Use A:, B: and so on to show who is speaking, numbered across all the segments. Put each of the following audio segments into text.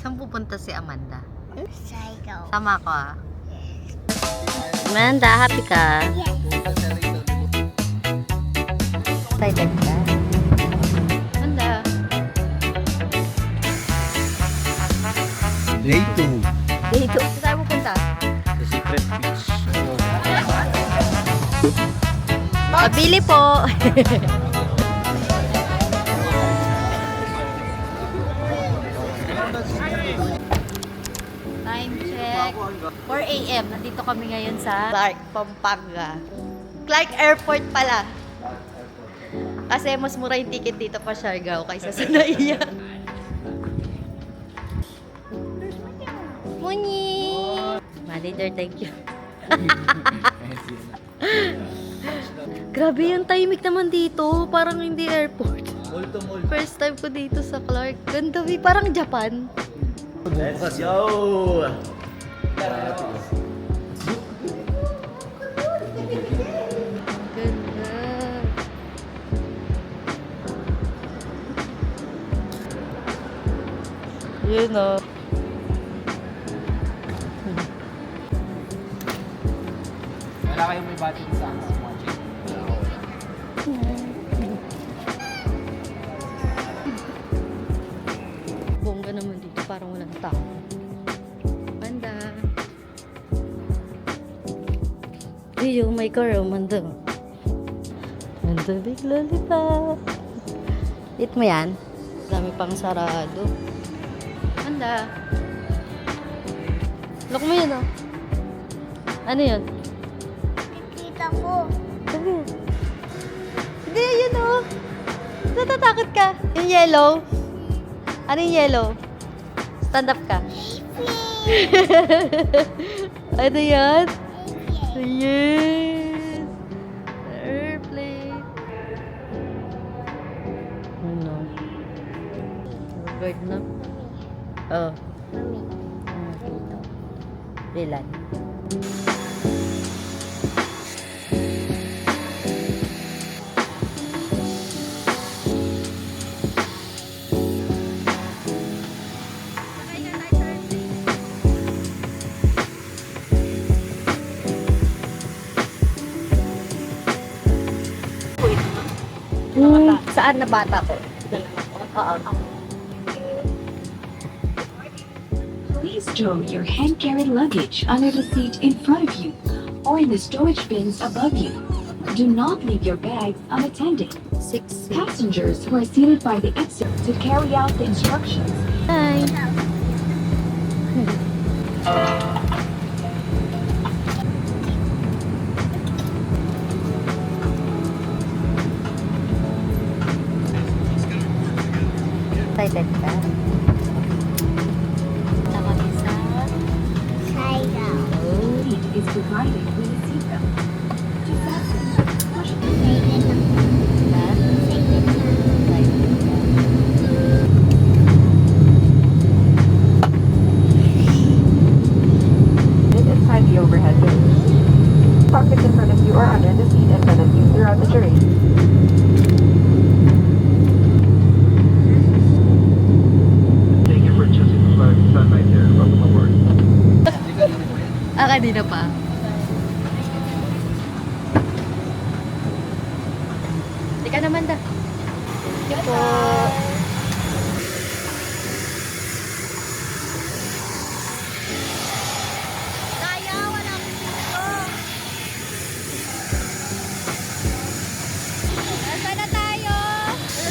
A: Saan pupunta si Amanda?
B: Psycho.
A: Sama ko ah. Amanda, happy ka? Excited ka? Amanda.
C: Day 2.
A: Dito. Saan pupunta?
C: Sa Secret Beach.
A: Pabili po. Time check. 4 a.m. Nandito kami ngayon sa Clark, Pampanga. Clark Airport pala. Kasi mas mura yung ticket dito pa Siargao kaysa sa Naiya. Muni! Manager, thank you. Grabe yung timing naman dito. Parang hindi airport. First time ko dito sa Clark. Ganda, parang Japan.
C: Let's go!
A: Ganda. Yun o.
C: Wala kayong may battery sa watching.
A: Bongga naman dito. Parang walang tao. Manda. Iyo, may car o. Manda. Manda, bigla lipa. Eat mo yan? Dami pang sarado. Manda. Look mo yun o. Ano yun?
B: Kita ko.
A: Sabi. Hindi, yun o. Natatakot ka. Yung yellow. Ano yung yellow? Stand up ka. Ano yan? Yes! Airplane. Ano? Bird na? Oh. Dito. Bilan. Saan na bata ko? Oo.
D: Please store your hand-carried luggage under the seat in front of you or in the storage bins above you. Do not leave your bags unattended.
A: 6.
D: Passengers who are seated by the exit to carry out the instructions.
A: Hi. Excited ka? Tama sa...
B: Psycho.
D: Seat is provided with a seatbelt. To fasten, push it inside the overhead bin. Pockets in front of you or under the seat in front of you throughout the journey.
E: Thank you for choosing Sunlight here. Welcome aboard.
A: Kanina pa. Tika naman da. Thank you po. Kaya, wala akong dito. Nasaan na tayo?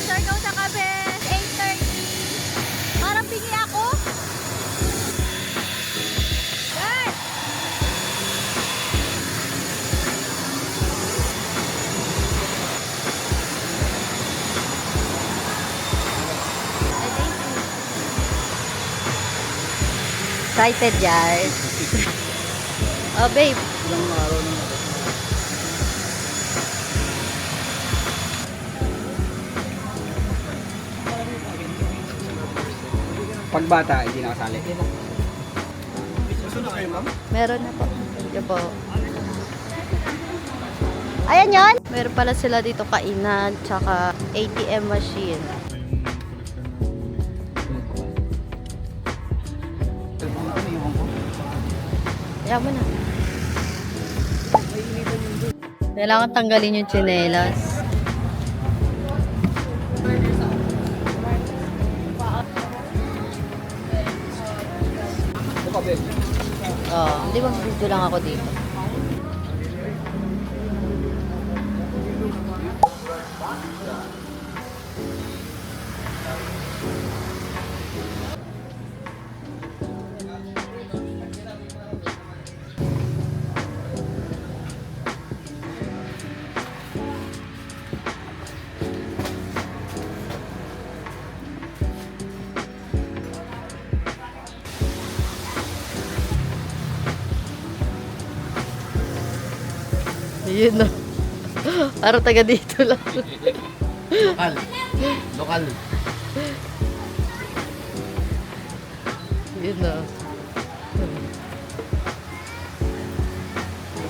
A: Siargao sa kami. 8:30. Parang bingi ako. Guys! Excited, guys. Oh, babe.
C: Ilang araw na ako. Pagbata, hindi nakasali. Susunod kayo, ma'am?
A: Meron na po. Thank you po. Ayan yon. Meron pala sila dito kainan, tsaka ATM machine. Kaya mo na. Kailangan tanggalin yung tsinelas. Oh, hindi mag-video lang ako dito. Ayun na. Para taga dito lang.
C: Lokal. Lokal.
A: Yun na.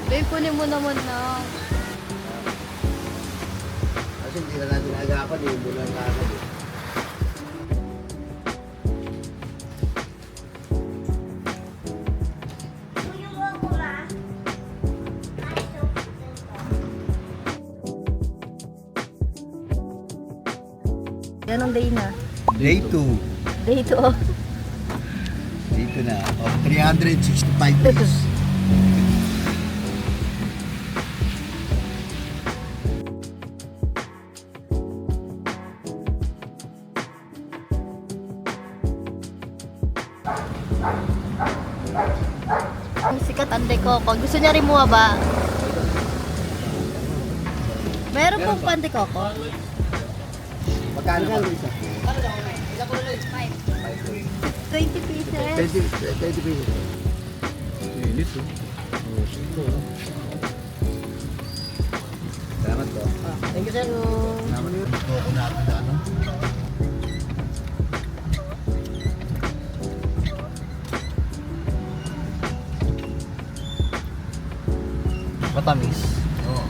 A: Babe, kunin mo naman na.
C: Kasi hindi na natin agapan eh. Bulan na agad eh.
A: Yan ang day na.
F: Day 2.
A: Day to.
F: Dito na. Of 365 days.
A: Ang sikat ang dekoko. Gusto niya rin ba? Meron pong pandekoko.
C: Magkano ba?
A: 20 pieces.
C: 20 pesos.
F: Linis oh.
C: Salamat po.
A: Thank you, sir.
F: Ito ako natin na ano.
C: Matamis.
F: Oo.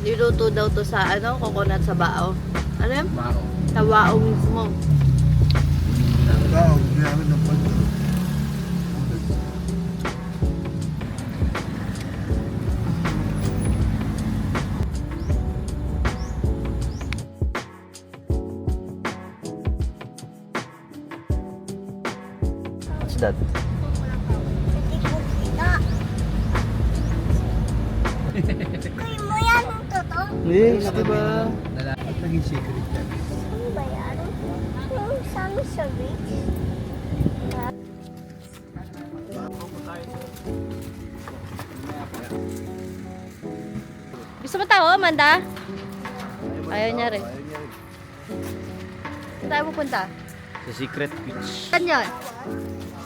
A: Niluto daw to sa coconut sa bao. Ano yan?
C: Bao.
A: Sa bao mismo.
F: Ikaw, ginamit ng pag.
C: What's that?
B: Hindi ko kita. Kuy mo yan ang totoo.
C: Yes, diba?
F: At naging secret yan.
B: Ano ba yan? Yung sami sa beach.
A: Gusto mo tao, Amanda? Ayaw niya rin. Saan tayo pupunta?
C: Sa Secret Beach.
A: Saan yun?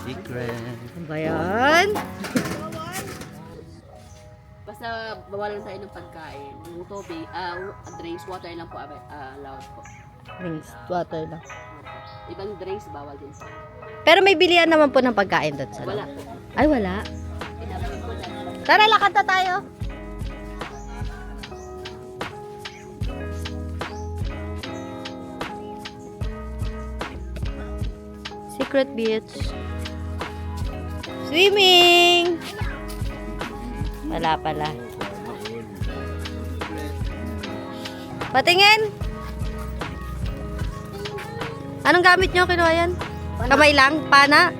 C: Secret.
A: Ano ba yan?
G: Basta bawalan tayo ng pagkain. Yung tubig, drinks, water lang po allowed po.
A: Drinks, water lang.
G: Ibang drinks, bawal din.
A: Pero may bilihan naman po ng pagkain doon sa
G: Wala
A: loob.
G: po.
A: Ay, wala.
G: Pinapagod po dahil.
A: Tara, lakad na tayo. Secret Beach. Swimming! Wala pala. Patingin! Anong gamit nyo? Kinuha yan? Kamay lang? Pana?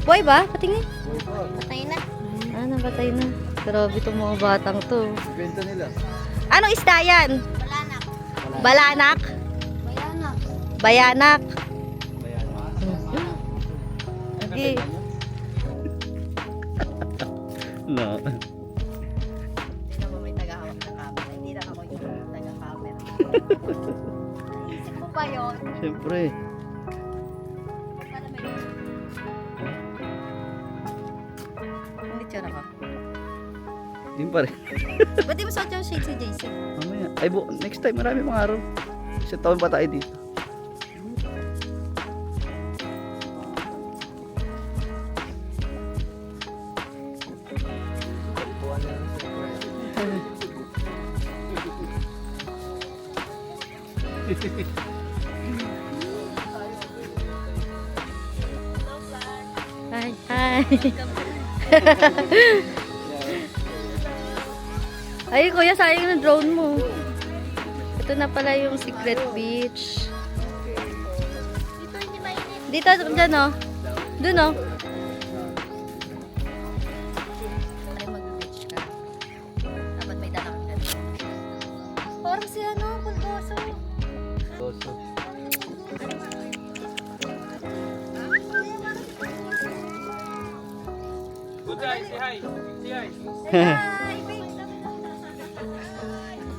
A: Buhay ba? Patingin.
B: Patay na.
A: Ah, nabatay na. Grabe itong mga batang to.
C: Benta nila.
A: Anong isda yan?
B: Balanak.
A: Balanak?
B: Bayanak.
A: Bayanak? Okay.
C: No.
A: Hindi naman may tagahawak ng camera. Hindi lang ako yung taga-camera. Naisip mo ba yun?
C: Siyempre.
A: Para may... Ang litsyon ako.
C: Yun pa rin.
A: Ba't di mo suot yung shade si JC?
C: Mamaya. Ay, next time, marami mga araw. Isa taon pa tayo dito.
A: Hi! Ay, kuya, sayang ng drone mo. Ito na pala yung secret beach.
B: Dito hindi mainit.
A: Dito, dyan oh. Dun oh. Ay, mag-beach ka. Dapat may dalang ka. Parang si ano, pulboso.
C: Bonsai, say hi. Say hi.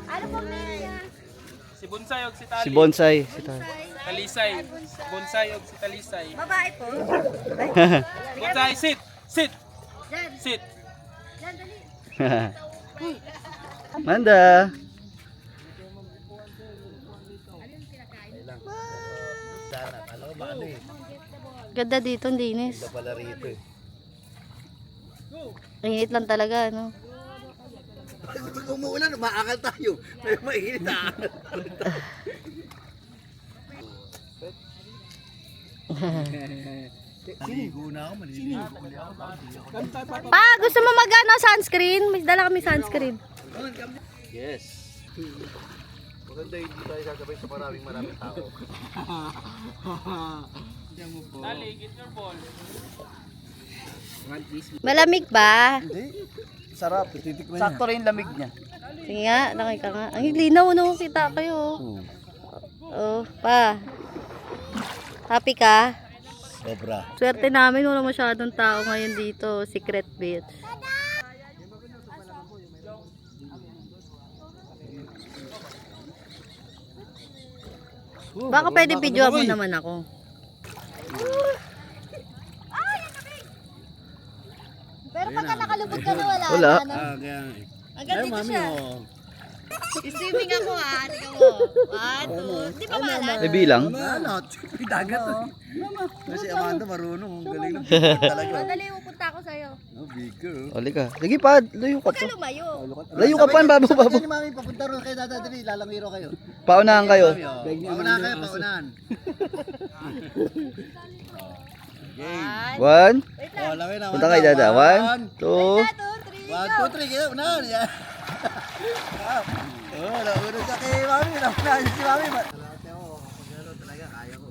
B: Ano po niya?
C: Si Bonsai og si Tali.
F: Si Bonsai. Si Tali.
C: Talisay. Bonsai og si Talisay.
A: Babae po.
C: Bonsai, sit. Sit.
A: Dyan.
C: Sit.
A: Dyan, dali.
F: Manda.
A: Ganda dito, ang linis.
F: Pala rito eh.
A: Ang init lang talaga, ano?
F: Pag umuulan, maakal tayo. Pero mainit aakal. Maligo na ako, maliligo ulit ako.
A: Pa, gusto mo mag-ano, sunscreen? May dala kami sunscreen.
F: Yes. Maganda hindi tayo sasabay sa maraming tao.
C: Tali, get your ball.
A: Malamig ba?
F: Hindi. Sarap. Titikman niya. Sakto rin lamig niya.
A: Sige nga, nakita nga. Ang linaw, no? Kita kayo. Oh, pa. Happy ka?
F: Sobra.
A: Swerte namin, wala masyadong tao ngayon dito. Secret beach. Baka pwede videoan mo naman ako. Pero pagka nakalubog ka na wala.
F: Wala.
A: Ano?
F: Kaya
A: Hanggang dito siya.
F: oh.
A: Swimming ako ha. Tingnan mo. 1, 2. Di ba malat?
F: May bilang? Ano? Dagat oh. Kasi Amanda marunong. Galing ng talaga.
A: Madali, pupunta ako sa'yo.
F: Oh, bigo. Oli ka. Sige pa, layo ka
A: Huwag
F: pa.
A: ka lumayo.
F: Layo ka pa, babo.
E: Ni Mami, papunta ron kayo dadadali. Lalangiro kayo.
F: Paunahan kayo.
E: Paunahan kayo, paunahan.
F: One.
A: Wait lang.
E: Laki na.
F: Punta kayo dada. 1, 2.
E: 1, 2, 3. Kaya unahan. Yan. Oh, naunod ka kay Mami. Naunahan si Mami. Talaga, kaya ko.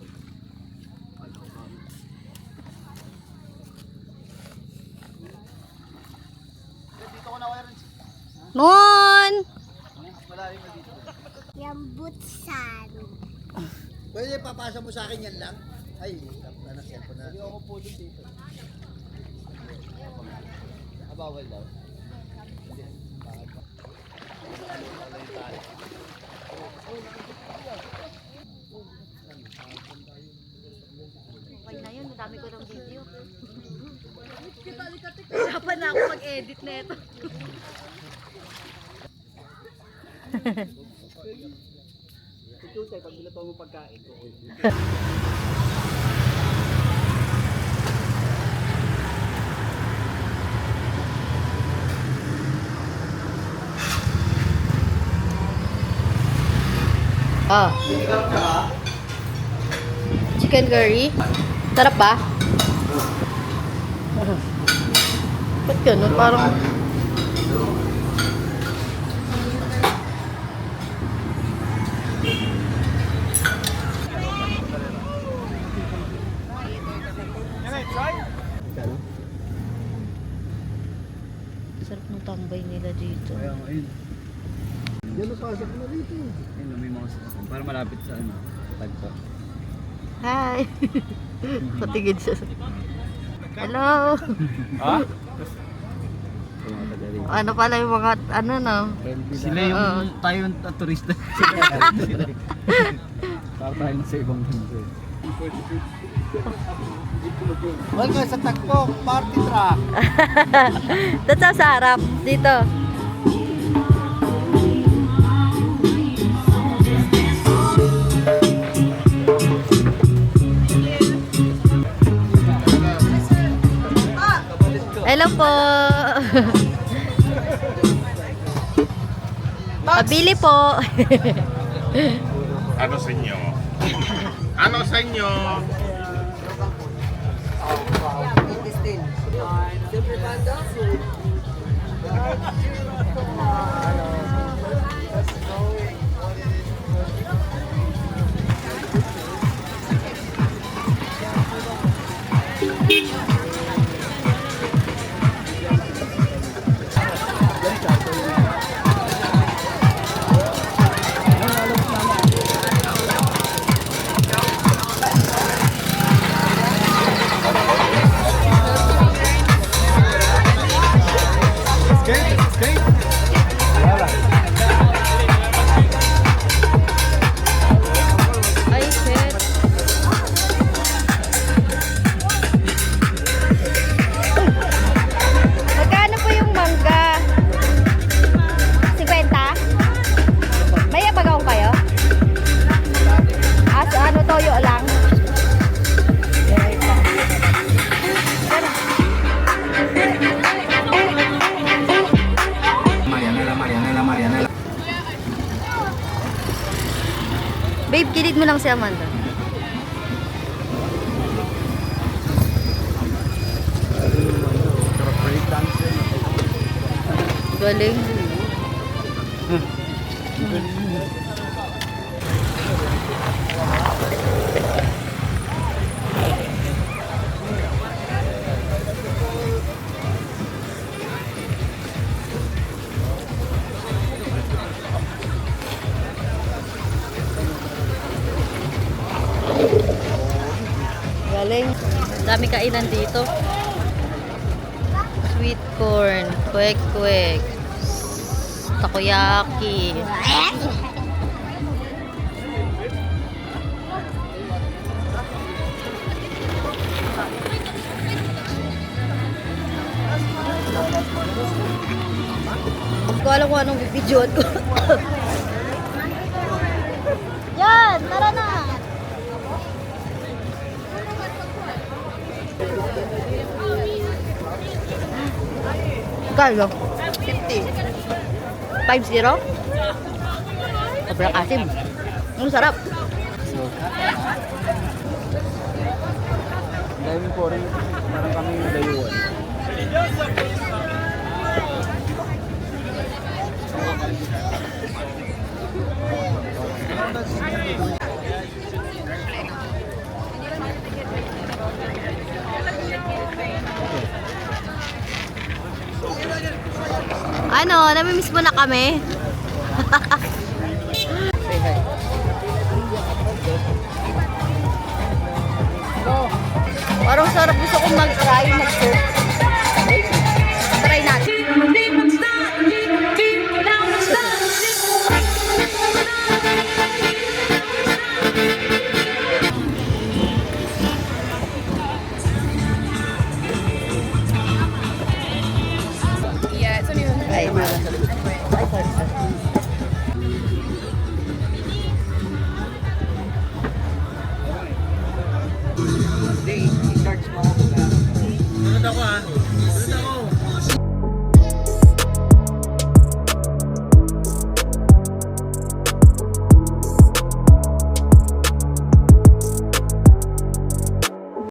A: Mon!
B: Yung butsan.
E: Pwede papasa mo sa akin yan lang? Ay, na cellphone na. Hindi ako po dito. Bawal daw.
A: Okay na yun, madami ko ng video. Hirapan na ako mag-edit na ito.
C: Pag niluto mo pagkain.
A: Ah. Chicken curry. Sarap ba? Ba't ganun? Parang... Sarap ng tambay nila dito.
F: Kaya nga yun.
E: Yan na pasok na dito.
F: Ayun, may mga sasakyan. Para malapit sa ano, tagpo.
A: Hi! Patigid siya. Hello!
C: Ha?
A: Ano pala yung mga, ano no?
F: Sila yung tayo yung turista. Para tayo sa ibang mundo.
E: Welcome sa Tagpo Party Truck.
A: Dito sa harap, dito. Hello po. Pabili po.
H: Ano sa inyo? Ano sa inyo?
A: Ay, shit. Magkano po yung mangga? 50? May abagaw kayo? Ano, toyo lang? Babe, kilid mo lang si Amanda. Galing. Galing. Dami kainan dito. Sweet corn, kwek-kwek, takoyaki. Hindi ko alam kung anong bibidyoan ko. Yan! Tara na! Kalo? 50. 5-0? Sobrang asim. Ang sarap.
C: Dahil po rin, parang kami layuan.
A: Ano, namimiss mo na kami? Parang sarap, gusto kong mag-try, mag-cook. Try natin. Ay, sorry.
C: Hindi, i-charge mo ako.
E: Sunod ako ha.